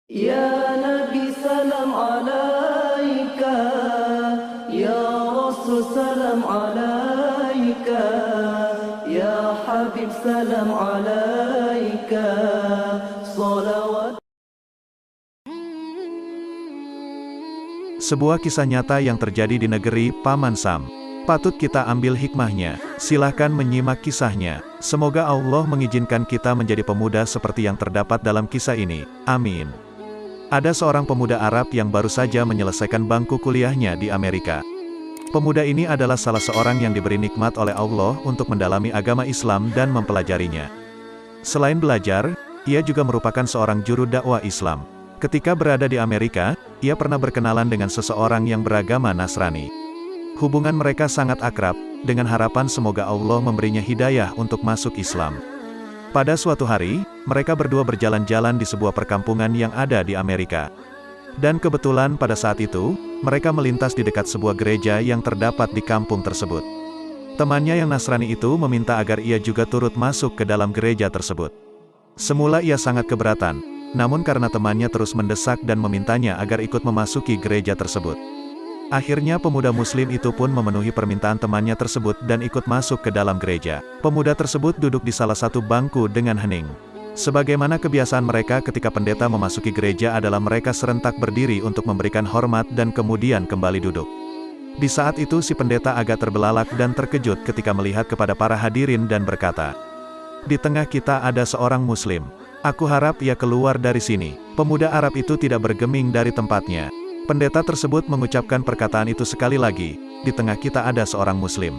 Ya Nabi salam alaika, Ya Rasul salam alaika, Ya Habib salam alaika, salawat. Sebuah kisah nyata yang terjadi di negeri Paman Sam. Patut kita ambil hikmahnya. Silahkan menyimak kisahnya. Semoga Allah mengizinkan kita menjadi pemuda seperti yang terdapat dalam kisah ini. Amin. Ada seorang pemuda Arab yang baru saja menyelesaikan bangku kuliahnya di Amerika. Pemuda ini adalah salah seorang yang diberi nikmat oleh Allah untuk mendalami agama Islam dan mempelajarinya. Selain belajar, ia juga merupakan seorang juru dakwah Islam. Ketika berada di Amerika, ia pernah berkenalan dengan seseorang yang beragama Nasrani. Hubungan mereka sangat akrab, dengan harapan semoga Allah memberinya hidayah untuk masuk Islam. Pada suatu hari, mereka berdua berjalan-jalan di sebuah perkampungan yang ada di Amerika. Dan kebetulan pada saat itu, mereka melintas di dekat sebuah gereja yang terdapat di kampung tersebut. Temannya yang Nasrani itu meminta agar ia juga turut masuk ke dalam gereja tersebut. Semula ia sangat keberatan, namun karena temannya terus mendesak dan memintanya agar ikut memasuki gereja tersebut. Akhirnya pemuda muslim itu pun memenuhi permintaan temannya tersebut dan ikut masuk ke dalam gereja. Pemuda tersebut duduk di salah satu bangku dengan hening. Sebagaimana kebiasaan mereka ketika pendeta memasuki gereja adalah mereka serentak berdiri untuk memberikan hormat dan kemudian kembali duduk. Di saat itu si pendeta agak terbelalak dan terkejut ketika melihat kepada para hadirin dan berkata, "Di tengah kita ada seorang muslim. Aku harap ia keluar dari sini." Pemuda Arab itu tidak bergeming dari tempatnya. Pendeta tersebut mengucapkan perkataan itu sekali lagi, "Di tengah kita ada seorang muslim.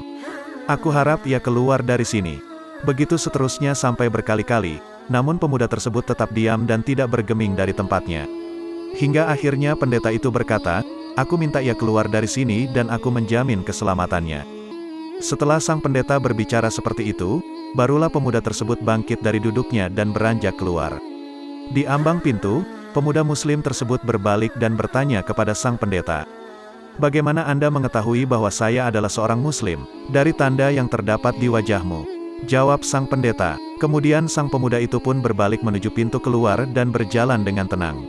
Aku harap ia keluar dari sini." Begitu seterusnya sampai berkali-kali, namun pemuda tersebut tetap diam dan tidak bergeming dari tempatnya. Hingga akhirnya pendeta itu berkata, "Aku minta ia keluar dari sini dan aku menjamin keselamatannya." Setelah sang pendeta berbicara seperti itu, barulah pemuda tersebut bangkit dari duduknya dan beranjak keluar. Di ambang pintu, pemuda muslim tersebut berbalik dan bertanya kepada sang pendeta, "Bagaimana Anda mengetahui bahwa saya adalah seorang muslim? Dari tanda yang terdapat di wajahmu." Jawab sang pendeta. Kemudian sang pemuda itu pun berbalik menuju pintu keluar dan berjalan dengan tenang.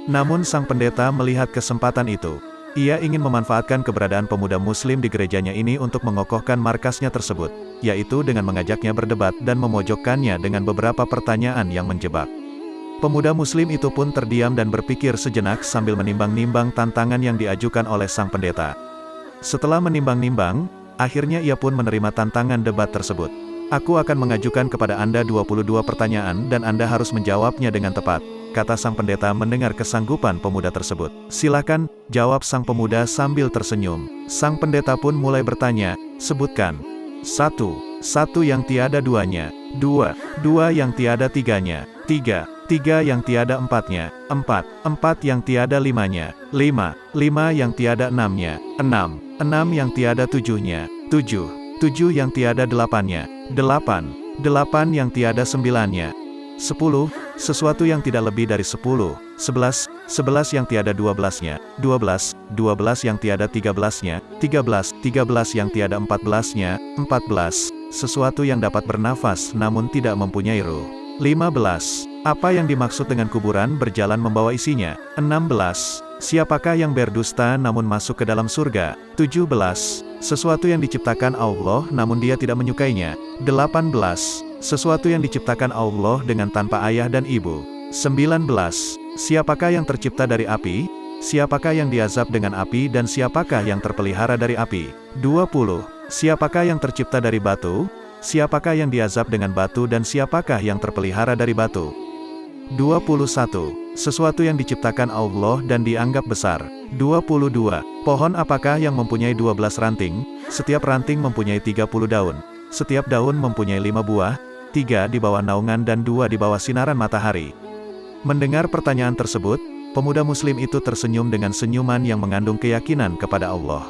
Namun sang pendeta melihat kesempatan itu. Ia ingin memanfaatkan keberadaan pemuda muslim di gerejanya ini untuk mengokohkan markasnya tersebut, yaitu dengan mengajaknya berdebat dan memojokkannya dengan beberapa pertanyaan yang menjebak. Pemuda muslim itu pun terdiam dan berpikir sejenak sambil menimbang-nimbang tantangan yang diajukan oleh sang pendeta. Setelah menimbang-nimbang, akhirnya ia pun menerima tantangan debat tersebut. "Aku akan mengajukan kepada Anda 22 pertanyaan dan Anda harus menjawabnya dengan tepat," kata sang pendeta mendengar kesanggupan pemuda tersebut. "Silakan," jawab sang pemuda sambil tersenyum. Sang pendeta pun mulai bertanya, "Sebutkan. 1 yang tiada duanya. 2 yang tiada tiganya. 3 yang tiada empatnya. 4 yang tiada limanya. 5 yang tiada enamnya. 6 yang tiada tujuhnya. 7 yang tiada delapannya. 8 yang tiada sembilannya. 10 sesuatu yang tidak lebih dari 10. 11 yang tiada 12-nya. 12 yang tiada 13-nya. 13 yang tiada 14-nya. 14 sesuatu yang dapat bernafas namun tidak mempunyai ruh. 15 apa yang dimaksud dengan kuburan berjalan membawa isinya. 16 siapakah yang berdusta namun masuk ke dalam surga. 17 sesuatu yang diciptakan Allah namun dia tidak menyukainya. 18 sesuatu yang diciptakan Allah dengan tanpa ayah dan ibu. 19 siapakah yang tercipta dari api, siapakah yang diazab dengan api dan siapakah yang terpelihara dari api. 20 siapakah yang tercipta dari batu, siapakah yang diazab dengan batu dan siapakah yang terpelihara dari batu. 21 sesuatu yang diciptakan Allah dan dianggap besar. 22 pohon apakah yang mempunyai 12 ranting, setiap ranting mempunyai 30 daun, setiap daun mempunyai 5 buah, 3 di bawah naungan dan 2 di bawah sinaran matahari. Mendengar pertanyaan tersebut, pemuda muslim itu tersenyum dengan senyuman yang mengandung keyakinan kepada Allah.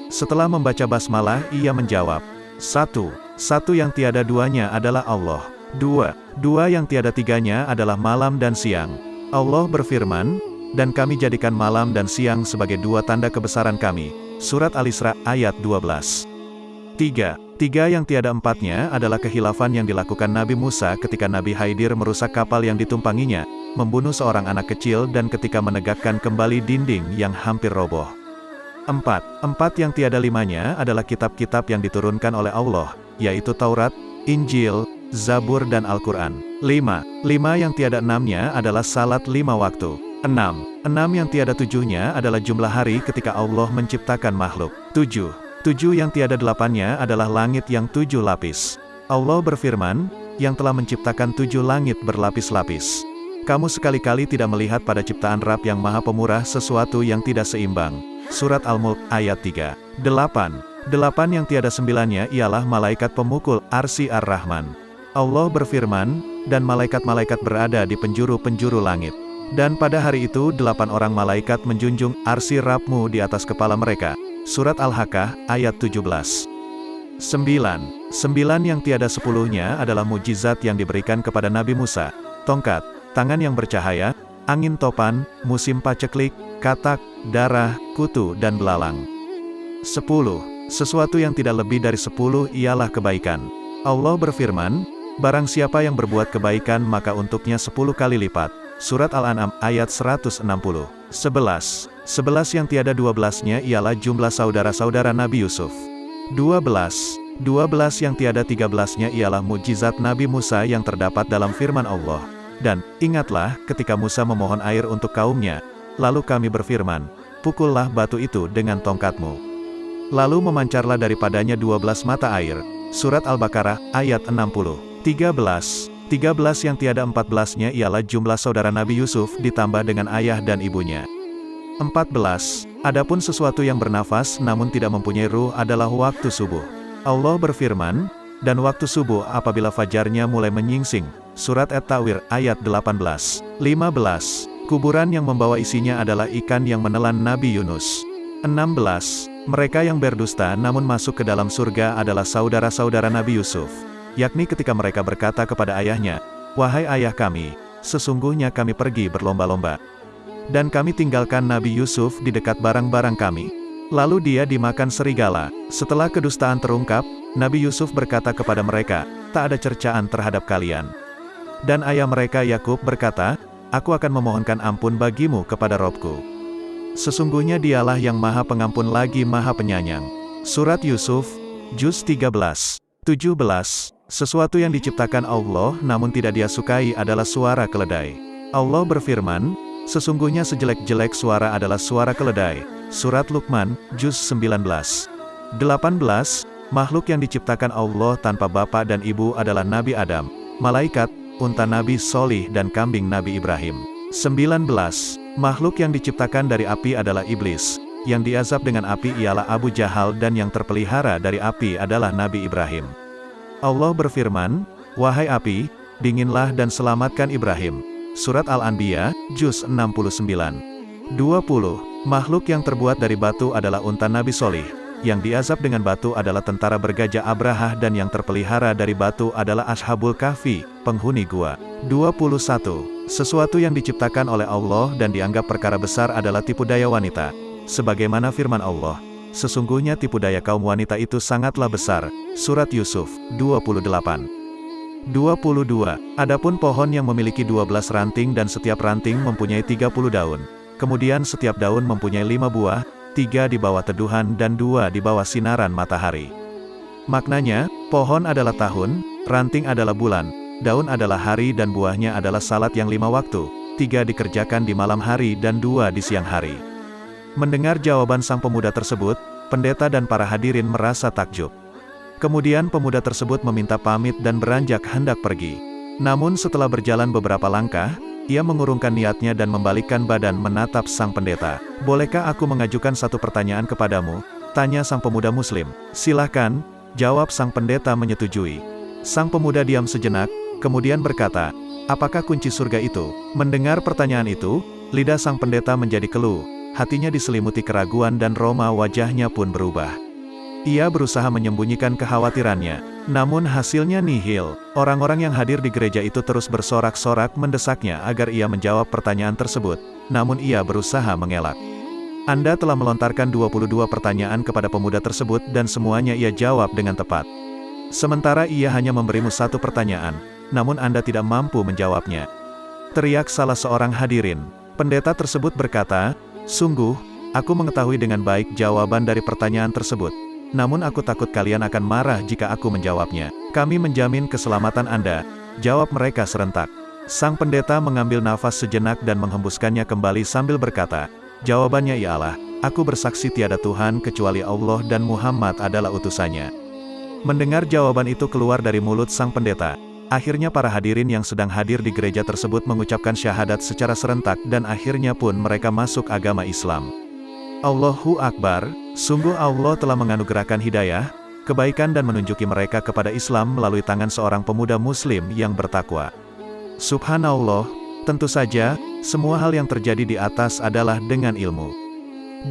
Setelah membaca basmalah, ia menjawab, 1 yang tiada duanya adalah Allah. 2 yang tiada tiganya adalah malam dan siang. Allah berfirman, "Dan kami jadikan malam dan siang sebagai 2 tanda kebesaran kami." Surat Al-Isra ayat 12. 3 3 yang tiada empatnya adalah khilafan yang dilakukan Nabi Musa ketika Nabi Khidir merusak kapal yang ditumpanginya, membunuh seorang anak kecil dan ketika menegakkan kembali dinding yang hampir roboh. 4 yang tiada limanya adalah kitab-kitab yang diturunkan oleh Allah, yaitu Taurat, Injil, Zabur dan Al-Quran. 5 yang tiada enamnya adalah salat 5 waktu. 6 yang tiada tujuhnya adalah jumlah hari ketika Allah menciptakan makhluk. 7 yang tiada delapannya adalah langit yang 7 lapis. Allah berfirman, yang telah menciptakan 7 langit berlapis-lapis. Kamu sekali-kali tidak melihat pada ciptaan Rabb yang Maha Pemurah sesuatu yang tidak seimbang. Surat Al-Mulk ayat 3. 8 yang tiada sembilannya ialah malaikat pemukul arsy Ar-Rahman. Allah berfirman, dan malaikat-malaikat berada di penjuru-penjuru langit. Dan pada hari itu 8 orang malaikat menjunjung arsy Rabbmu di atas kepala mereka. Surat Al-Haqqah, ayat 17. 9 yang tiada sepuluhnya adalah mukjizat yang diberikan kepada Nabi Musa. Tongkat, tangan yang bercahaya, angin topan, musim paceklik, katak, darah, kutu dan belalang. 10 sesuatu yang tidak lebih dari 10 ialah kebaikan. Allah berfirman, barang siapa yang berbuat kebaikan maka untuknya 10 kali lipat. Surat Al-An'am, ayat 160. 11 yang tiada 12-nya ialah jumlah saudara-saudara Nabi Yusuf. 12 yang tiada 13-nya ialah mukjizat Nabi Musa yang terdapat dalam firman Allah. Dan, ingatlah, ketika Musa memohon air untuk kaumnya, lalu kami berfirman, pukullah batu itu dengan tongkatmu. Lalu memancarlah daripadanya 12 mata air. Surat Al-Baqarah, ayat 60. 13 yang tiada 14-nya ialah jumlah saudara Nabi Yusuf ditambah dengan ayah dan ibunya. 14 adapun sesuatu yang bernafas namun tidak mempunyai ruh adalah waktu subuh. Allah berfirman, dan waktu subuh apabila fajarnya mulai menyingsing. Surat At-Tawir, ayat 18. 15 kuburan yang membawa isinya adalah ikan yang menelan Nabi Yunus. 16 mereka yang berdusta namun masuk ke dalam surga adalah saudara-saudara Nabi Yusuf, yakni ketika mereka berkata kepada ayahnya, wahai ayah kami, sesungguhnya kami pergi berlomba-lomba, dan kami tinggalkan Nabi Yusuf di dekat barang-barang kami. Lalu dia dimakan serigala. Setelah kedustaan terungkap, Nabi Yusuf berkata kepada mereka, tak ada cercaan terhadap kalian. Dan ayah mereka Yakub berkata, aku akan memohonkan ampun bagimu kepada Robku. Sesungguhnya dialah yang maha pengampun lagi maha penyayang. Surat Yusuf, Juz 13. 17 sesuatu yang diciptakan Allah namun tidak dia sukai adalah suara keledai. Allah berfirman, sesungguhnya sejelek-jelek suara adalah suara keledai. Surat Luqman, Juz 19. 18 makhluk yang diciptakan Allah tanpa bapa dan ibu adalah Nabi Adam, malaikat, unta Nabi Solih dan kambing Nabi Ibrahim. 19 makhluk yang diciptakan dari api adalah iblis, yang diazab dengan api ialah Abu Jahal dan yang terpelihara dari api adalah Nabi Ibrahim. Allah berfirman, wahai api, dinginlah dan selamatkan Ibrahim. Surat Al-Anbiya, Juz 69. 20 makhluk yang terbuat dari batu adalah unta Nabi Solih, yang diazab dengan batu adalah tentara bergajah Abrahah dan yang terpelihara dari batu adalah Ashabul Kahfi, penghuni gua. 21 sesuatu yang diciptakan oleh Allah dan dianggap perkara besar adalah tipu daya wanita. Sebagaimana firman Allah, sesungguhnya tipu daya kaum wanita itu sangatlah besar. Surat Yusuf, 28. 22 adapun pohon yang memiliki 12 ranting dan setiap ranting mempunyai 30 daun. Kemudian setiap daun mempunyai 5 buah, 3 di bawah teduhan dan 2 di bawah sinaran matahari. Maknanya, pohon adalah tahun, ranting adalah bulan, daun adalah hari dan buahnya adalah salat yang 5 waktu, 3 dikerjakan di malam hari dan 2 di siang hari. Mendengar jawaban sang pemuda tersebut, pendeta dan para hadirin merasa takjub. Kemudian pemuda tersebut meminta pamit dan beranjak hendak pergi. Namun setelah berjalan beberapa langkah, ia mengurungkan niatnya dan membalikkan badan menatap sang pendeta. Bolehkah aku mengajukan satu pertanyaan kepadamu? Tanya sang pemuda muslim. Silahkan, jawab sang pendeta menyetujui. Sang pemuda diam sejenak, kemudian berkata, apakah kunci surga itu? Mendengar pertanyaan itu, lidah sang pendeta menjadi keluh, hatinya diselimuti keraguan dan roma wajahnya pun berubah. Ia berusaha menyembunyikan kekhawatirannya, namun hasilnya nihil. Orang-orang yang hadir di gereja itu terus bersorak-sorak mendesaknya agar ia menjawab pertanyaan tersebut, namun ia berusaha mengelak. Anda telah melontarkan 22 pertanyaan kepada pemuda tersebut dan semuanya ia jawab dengan tepat. Sementara ia hanya memberimu satu pertanyaan, namun Anda tidak mampu menjawabnya. Teriak salah seorang hadirin. Pendeta tersebut berkata, "Sungguh, aku mengetahui dengan baik jawaban dari pertanyaan tersebut. Namun aku takut kalian akan marah jika aku menjawabnya. Kami menjamin keselamatan Anda," jawab mereka serentak. Sang pendeta mengambil nafas sejenak dan menghembuskannya kembali sambil berkata, "Jawabannya ialah, aku bersaksi tiada Tuhan kecuali Allah dan Muhammad adalah utusannya." Mendengar jawaban itu keluar dari mulut sang pendeta, akhirnya para hadirin yang sedang hadir di gereja tersebut mengucapkan syahadat secara serentak dan akhirnya pun mereka masuk agama Islam. Allahu Akbar, sungguh Allah telah menganugerahkan hidayah, kebaikan dan menunjuki mereka kepada Islam melalui tangan seorang pemuda muslim yang bertakwa. Subhanallah, tentu saja, semua hal yang terjadi di atas adalah dengan ilmu.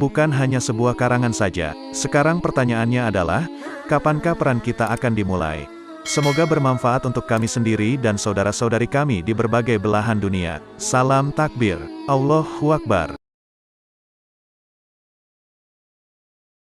Bukan hanya sebuah karangan saja. Sekarang pertanyaannya adalah, kapankah peran kita akan dimulai? Semoga bermanfaat untuk kami sendiri dan saudara-saudari kami di berbagai belahan dunia. Salam takbir, Allahu Akbar.